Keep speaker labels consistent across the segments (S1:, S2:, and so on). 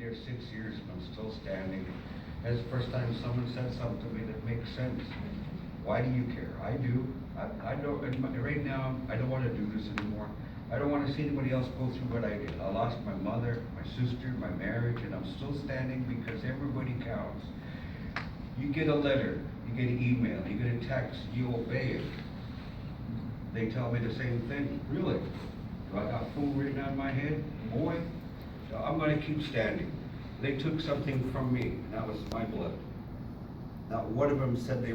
S1: there 6 years and I'm still standing. That's the first time someone said something to me that makes sense. Why do you care? I do. I don't, right now, I don't want to do this anymore. I don't want to see anybody else go through what I did. I lost my mother, my sister, my marriage, and I'm still standing because everybody counts. You get a letter, you get an email, you get a text, you obey it. They tell me the same thing. Really? Do I got fool written on my head? Boy, I'm going to keep standing. They took something from me, and that was my blood. Not one of them said they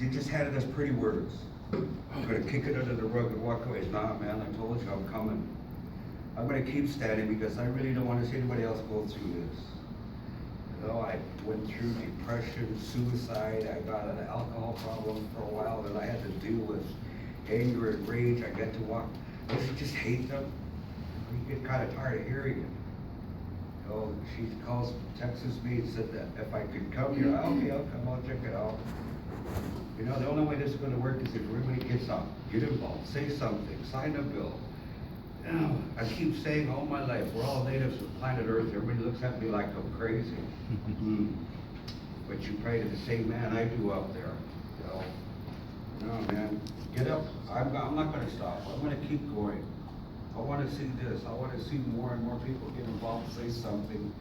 S1: just handed us pretty words. I'm going to kick it under the rug and walk away. Nah, man, I told you I'm coming. I'm going to keep standing because I really don't want to see anybody else go through this. You know, I went through depression, suicide. I got an alcohol problem for a while that I had to deal with. Anger and rage. I got to walk. Don't you just hate them? You get kind of tired of hearing it. You know, she texts me and said that if I could come here, okay, I'll come, I'll check it out. You know, the only way this is going to work is if everybody gets up, get involved, say something, sign a bill. You know, I keep saying all my life, we're all natives of planet Earth. Everybody looks at me like I'm crazy. But you pray to the same man I do up there. You know, no, man, get up. I'm not going to stop. I'm going to keep going. I want to see this. I want to see more and more people get involved, say something.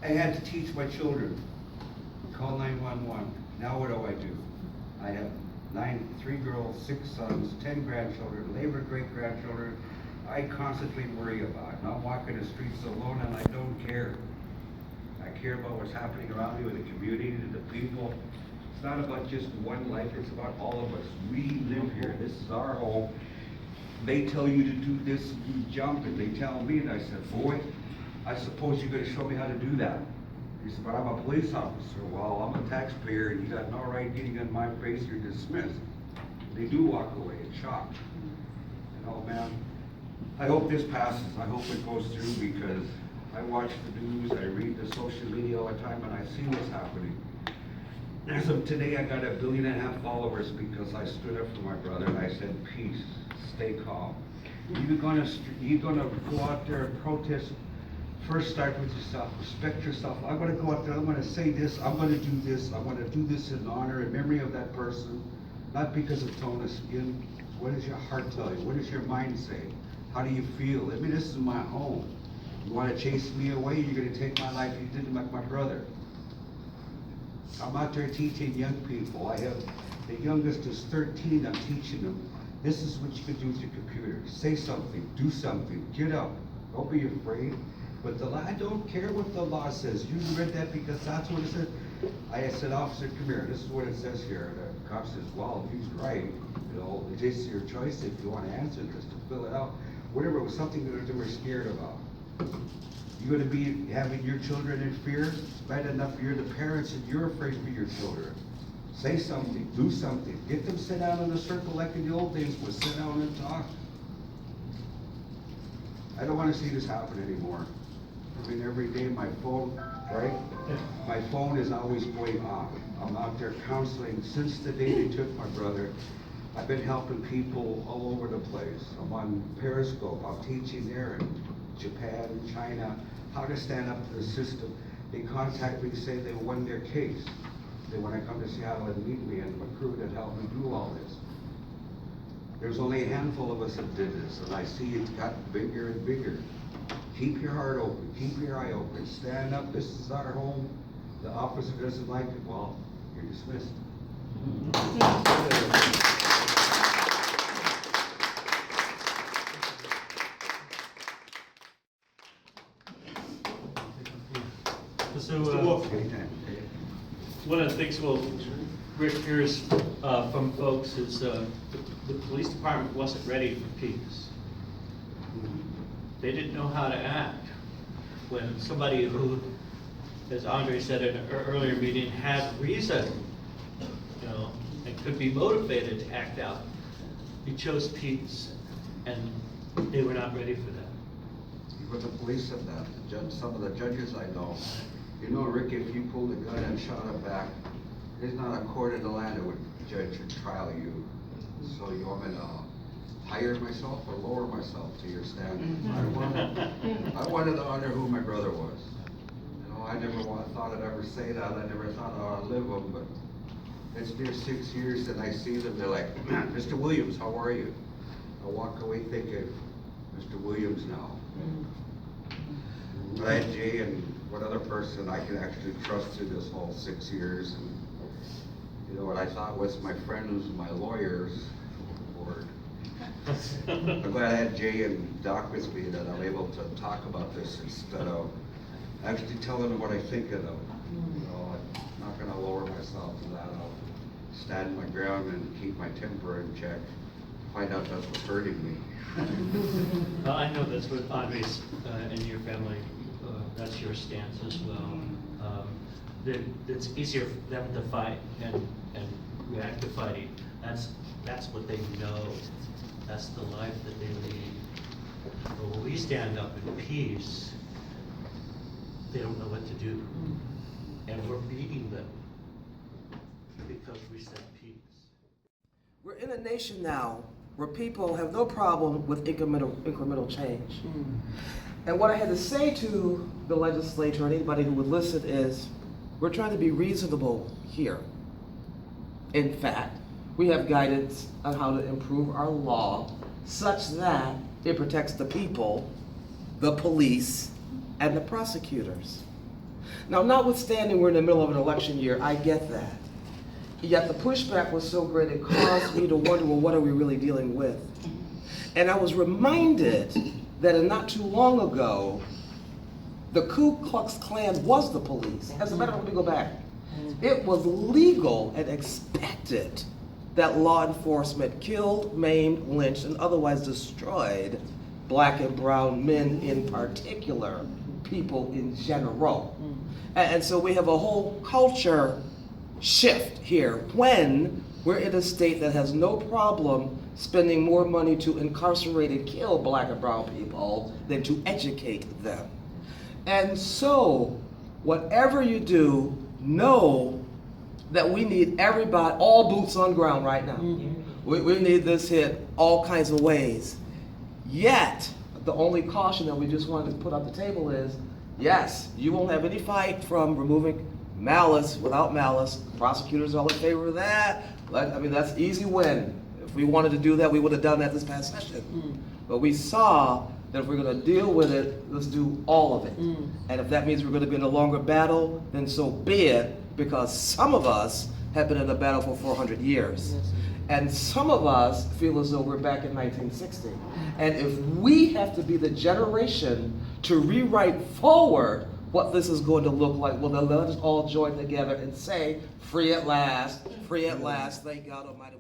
S1: I had to teach my children. Call 911. Now what do? I have 3 girls, 6 sons, 10 grandchildren, labor great-grandchildren. I constantly worry about it. I'm walking the streets alone and I don't care. I care about what's happening around me with the community and the people. It's not about just one life, it's about all of us. We live here, this is our home. They tell you to do this, you jump, and they tell me, and I said, boy, I suppose you're gonna show me how to do that. He said, but I'm a police officer. Well, I'm a taxpayer, and you got no right getting in my face, you're dismissed. They do walk away in shock. You know, man, I hope this passes. I hope it goes through because I watch the news, I read the social media all the time, and I see what's happening. As of today, I got 1.5 billion followers because I stood up for my brother, and I said, peace, stay calm. You're gonna go out there and protest. First start with yourself, respect yourself. I'm gonna go out there, I'm gonna say this, I'm gonna do this, I'm gonna do this in honor and memory of that person, not because of tone of skin. What does your heart tell you? What does your mind say? How do you feel? I mean, this is my home. You wanna chase me away, you're gonna take my life, you did like my brother. I'm out there teaching young people. I have, the youngest is 13, I'm teaching them. This is what you can do with your computer. Say something, do something, get up, don't be afraid. But I don't care what the law says. You read that because that's what it says. I said, officer, come here. This is what it says here. The cop says, well, if he's right, you know, it's just your choice if you want to answer this, to fill it out. Whatever, it was something that they were scared about. You're going to be having your children in fear? It's bad enough you're the parents and you're afraid for your children. Say something, do something. Get them sit down in a circle like in the old days, we'll sit down and talk. I don't want to see this happen anymore. I mean, every day my phone, right? My phone is always going off. I'm out there counseling. Since the day they took my brother, I've been helping people all over the place. I'm on Periscope. I'm teaching there in Japan, China, how to stand up to the system. They contact me, say they won their case. They want to come to Seattle and meet me and my crew that helped me do all this. There's only a handful of us that did this, and I see it got bigger and bigger. Keep your heart open, keep your eye open, stand up, this is our home. The officer doesn't like it, well, you're dismissed.
S2: So, one of the things Rick hears from folks is the police department wasn't ready for peace. They didn't know how to act. When somebody who, as Andre said in an earlier meeting, had reason, you know, and could be motivated to act out, he chose peace, and they were not ready for that.
S1: Even the police said that. Some of the judges I know, you know, Rick, if you pulled a gun and shot him back, there's not a court in the land that would judge or trial you. So you want me to higher myself or lower myself to your standards. I wanted to honor who my brother was. You know, I never thought I'd ever say that. I never thought I'd live them, but it's been 6 years and I see them. They're like, Mr. Williams, how are you? I walk away thinking, Mr. Williams now. But I had Jay and one other person I could actually trust through this whole 6 years. And you know what I thought was my friend who's my lawyers. Lord. I'm glad I had Jay and Doc with me that I'm able to talk about this instead of actually telling them what I think of them. You know, I'm not gonna lower myself to that. I'll stand my ground and keep my temper in check. Find out that's what's hurting me.
S2: Well, I know that's what Andres and your family, that's your stance as well. That it's easier for them to fight and react to fighting. That's what they know. That's the life that they lead. But when we stand up in peace, they don't know what to do. And we're beating them because we said peace.
S3: We're in a nation now where people have no problem with incremental change. And what I had to say to the legislature and anybody who would listen is, we're trying to be reasonable here. In fact, we have guidance on how to improve our law such that it protects the people, the police, and the prosecutors. Now, notwithstanding we're in the middle of an election year, I get that. Yet the pushback was so great it caused me to wonder, well, what are we really dealing with? And I was reminded that not too long ago, the Ku Klux Klan was the police. As a matter of fact, let me go back. It was legal and expected that law enforcement killed, maimed, lynched, and otherwise destroyed black and brown men in particular, people in general. And so we have a whole culture shift here when we're in a state that has no problem spending more money to incarcerate and kill black and brown people than to educate them. And so, whatever you do, know that we need everybody, all boots on ground right now. We need this hit all kinds of ways. Yet, the only caution that we just wanted to put on the table is, yes, you won't have any fight from removing malice without malice. Prosecutors are all in favor of that. I mean, that's easy win. If we wanted to do that, we would have done that this past session. But we saw that if we're going to deal with it, let's do all of it. And if that means we're going to be in a longer battle, then so be it, because some of us have been in a battle for 400 years. And some of us feel as though we're back in 1960. And if we have to be the generation to rewrite forward what this is going to look like, well, then let us all join together and say, free at last, thank God Almighty.